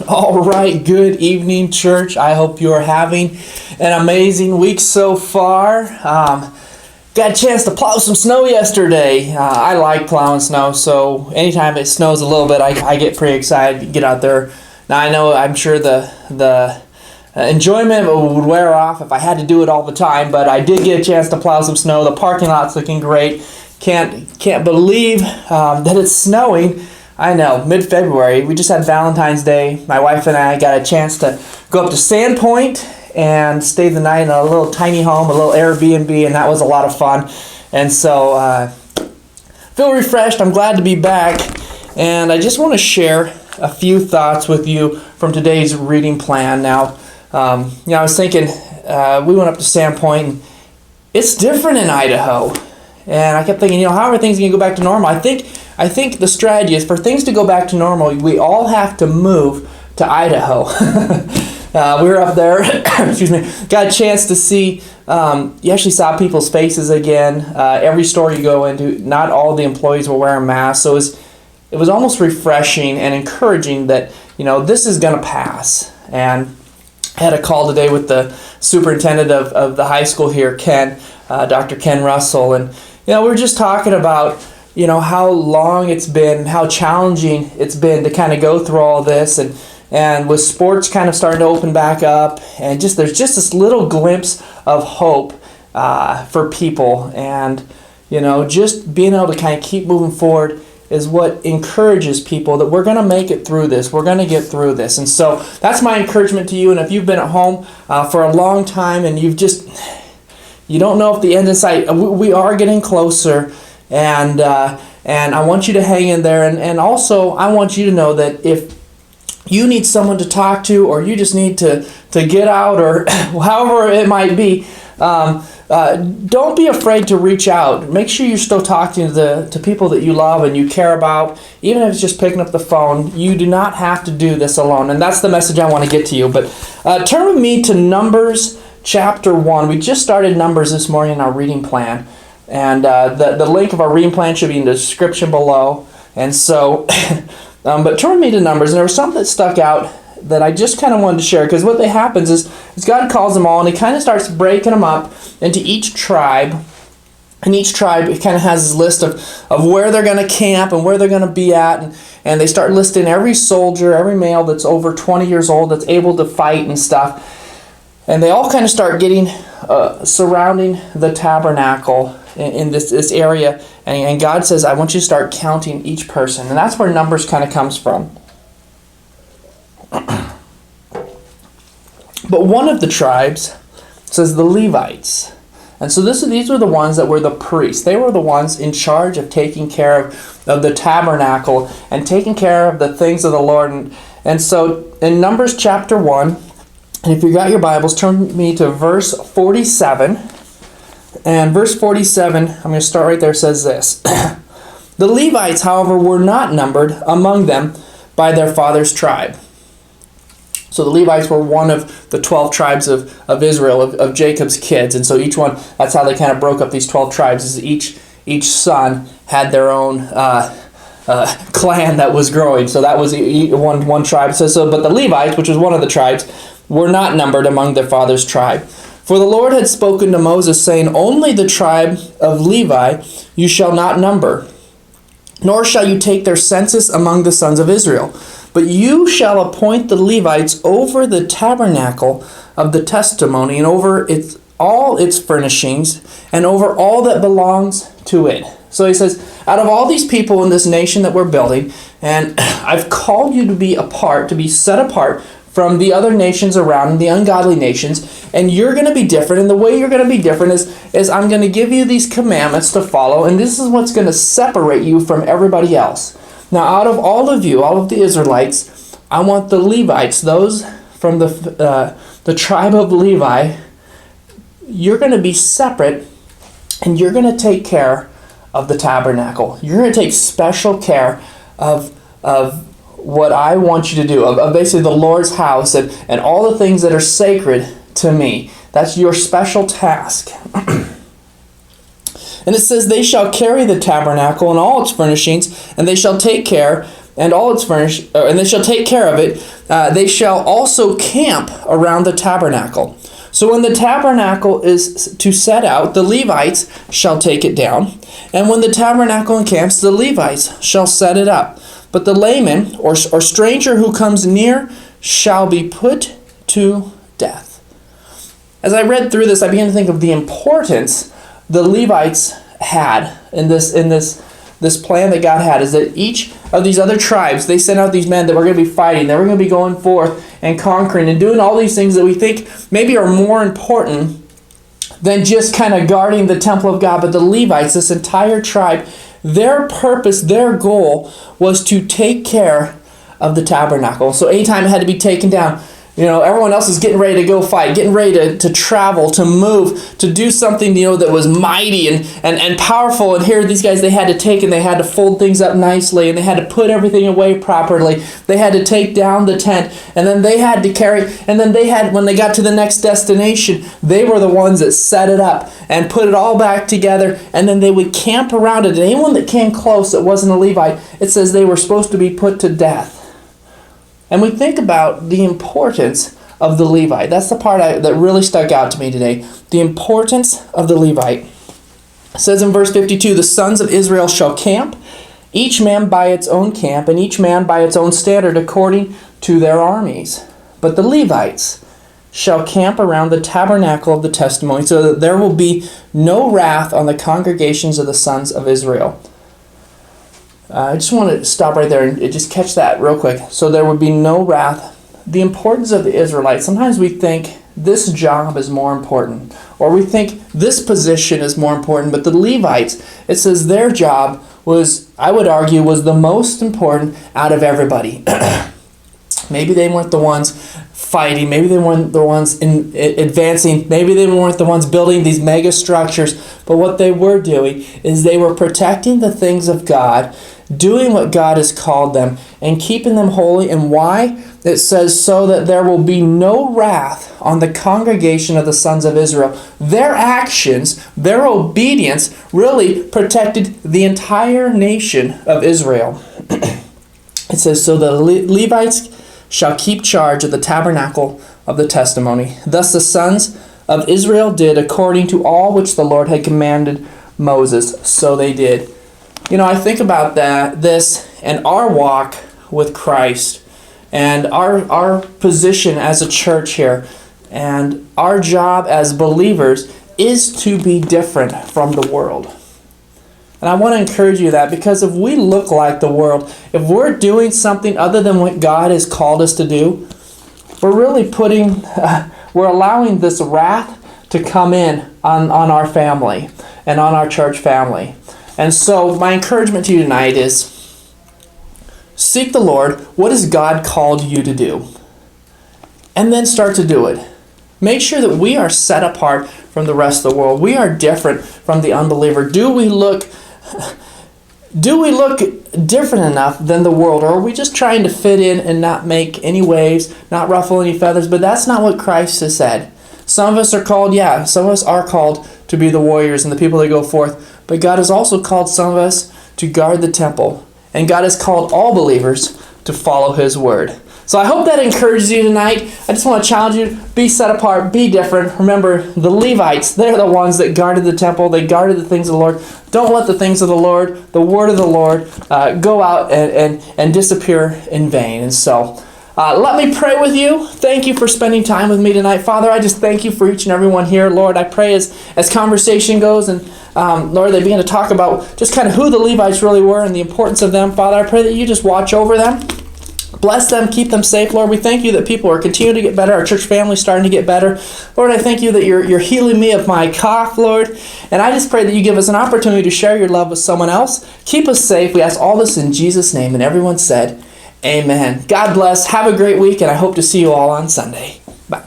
All right, good evening, church. I hope you are having an amazing week so far. Got a chance to plow some snow yesterday. I like plowing snow, so anytime it snows a little bit, I get pretty excited to get out there. Now, I'm sure the enjoyment would wear off if I had to do it all the time, but I did get a chance to plow some snow. The parking lot's looking great. Can't believe that it's snowing. I know, mid-February. We just had Valentine's Day. My wife and I got a chance to go up to Sandpoint and stay the night in a little tiny home, a little Airbnb, and that was a lot of fun. And so, feel refreshed. I'm glad to be back. And I just want to share a few thoughts with you from today's reading plan. Now, I was thinking, we went up to Sandpoint, and it's different in Idaho. And I kept thinking, how are things going to go back to normal? I think the strategy is for things to go back to normal, we all have to move to Idaho. We were up there, excuse me, got a chance to see, you actually saw people's faces again. Every store you go into, not all the employees were wearing masks. So it was almost refreshing and encouraging that, this is going to pass. And I had a call today with the superintendent of the high school here, Ken, Dr. Ken Russell, and we were just talking about how long it's been, how challenging it's been to kind of go through all this, and with sports kind of starting to open back up, and there's just this little glimpse of hope for people, and just being able to kind of keep moving forward is what encourages people that we're going to make it through this. We're going to get through this. And so that's my encouragement to you. And if you've been at home for a long time and you don't know if the end is in sight, we are getting closer. And I want you to hang in there. And also, I want you to know that if you need someone to talk to, or you just need to get out, or however it might be, don't be afraid to reach out. Make sure you're still talking to people that you love and you care about, even if it's just picking up the phone. You do not have to do this alone, and that's the message I want to get to you. But turn with me to Numbers chapter 1. We just started Numbers this morning in our reading plan, and the link of our reading plan should be in the description below. And so, but turn with me to Numbers, and there was something that stuck out that I just kind of wanted to share, because what happens is God calls them all, and he kind of starts breaking them up into each tribe, and each tribe kind of has this list of where they're going to camp and where they're going to be at, and they start listing every soldier, every male that's over 20 years old that's able to fight and stuff, and they all kind of start getting surrounding the tabernacle in this area, and God says, I want you to start counting each person, and that's where Numbers kind of comes from. But one of the tribes says the Levites. And so these were the ones that were the priests. They were the ones in charge of taking care of the tabernacle and taking care of the things of the Lord. And so in Numbers chapter 1, and if you got your Bibles, turn me to verse 47. And verse 47, I'm going to start right there, says this. The Levites, however, were not numbered among them by their father's tribe. So the Levites were one of the 12 tribes of Israel, of Jacob's kids. And so each one, that's how they kind of broke up these 12 tribes, is each son had their own clan that was growing. So that was one tribe. So, but the Levites, which was one of the tribes, were not numbered among their father's tribe. For the Lord had spoken to Moses, saying, Only the tribe of Levi you shall not number, nor shall you take their census among the sons of Israel. But you shall appoint the Levites over the tabernacle of the testimony, and over all its furnishings, and over all that belongs to it. So he says, out of all these people in this nation that we're building, and I've called you to be apart, to be set apart from the other nations around, the ungodly nations, and you're going to be different. And the way you're going to be different is I'm going to give you these commandments to follow, and this is what's going to separate you from everybody else. Now, out of all of you, all of the Israelites, I want the Levites, those from the tribe of Levi, you're going to be separate, and you're going to take care of the tabernacle. You're going to take special care of what I want you to do, of basically the Lord's house and all the things that are sacred to me. That's your special task. And it says, they shall carry the tabernacle and all its furnishings, and they shall take care and all its furnish, and they shall take care of it. They shall also camp around the tabernacle. So when the tabernacle is to set out, the Levites shall take it down. And when the tabernacle encamps, the Levites shall set it up. But the layman or stranger who comes near shall be put to death. As I read through this, I began to think of the importance the Levites had in this plan that God had, is that each of these other tribes, they sent out these men that were going to be fighting. They were going to be going forth and conquering and doing all these things that we think maybe are more important than just kind of guarding the temple of God. But the Levites, this entire tribe, their purpose, their goal was to take care of the tabernacle. So anytime it had to be taken down, everyone else is getting ready to go fight, getting ready to travel, to move, to do something, that was mighty and powerful. And here these guys, they had to take and they had to fold things up nicely, and they had to put everything away properly. They had to take down the tent, and then they had to carry, and then when they got to the next destination, they were the ones that set it up and put it all back together, and then they would camp around it. And anyone that came close that wasn't a Levite, it says they were supposed to be put to death. And we think about the importance of the Levite. That's the part that really stuck out to me today. The importance of the Levite. It says in verse 52, the sons of Israel shall camp, each man by its own camp, and each man by its own standard according to their armies. But the Levites shall camp around the tabernacle of the testimony, so that there will be no wrath on the congregations of the sons of Israel. I just want to stop right there and just catch that real quick. So there would be no wrath. The importance of the Israelites. Sometimes we think this job is more important, or we think this position is more important. But the Levites, it says their job was, I would argue, was the most important out of everybody. Maybe they weren't the ones fighting. Maybe they weren't the ones advancing. Maybe they weren't the ones building these mega structures. But what they were doing is they were protecting the things of God, doing what God has called them, and keeping them holy. And why? It says, so that there will be no wrath on the congregation of the sons of Israel. Their actions, their obedience, really protected the entire nation of Israel. It says, so the Levites shall keep charge of the tabernacle of the testimony. Thus the sons of Israel did according to all which the Lord had commanded Moses. So they did. I think about this and our walk with Christ and our position as a church here, and our job as believers is to be different from the world. And I want to encourage you that, because if we look like the world, if we're doing something other than what God has called us to do, we're really we're allowing this wrath to come in on our family and on our church family. And so my encouragement to you tonight is, seek the Lord. What has God called you to do? And then start to do it. Make sure that we are set apart from the rest of the world. We are different from the unbeliever. Do we look different enough than the world? Or are we just trying to fit in and not make any waves, not ruffle any feathers? But that's not what Christ has said. Some of us are called, some of us are called to be the warriors and the people that go forth. But God has also called some of us to guard the temple. And God has called all believers to follow His word. So I hope that encourages you tonight. I just want to challenge you, be set apart, be different. Remember, the Levites, they're the ones that guarded the temple. They guarded the things of the Lord. Don't let the things of the Lord, the word of the Lord, go out and disappear in vain. And so, let me pray with you. Thank you for spending time with me tonight. Father, I just thank you for each and every one here. Lord, I pray as conversation goes and Lord, they begin to talk about just kind of who the Levites really were and the importance of them. Father, I pray that you just watch over them. Bless them, keep them safe. Lord, we thank you that people are continuing to get better. Our church family is starting to get better. Lord, I thank you that you're healing me of my cough, Lord. And I just pray that you give us an opportunity to share your love with someone else. Keep us safe. We ask all this in Jesus' name. And everyone said, amen. God bless. Have a great week, and I hope to see you all on Sunday. Bye.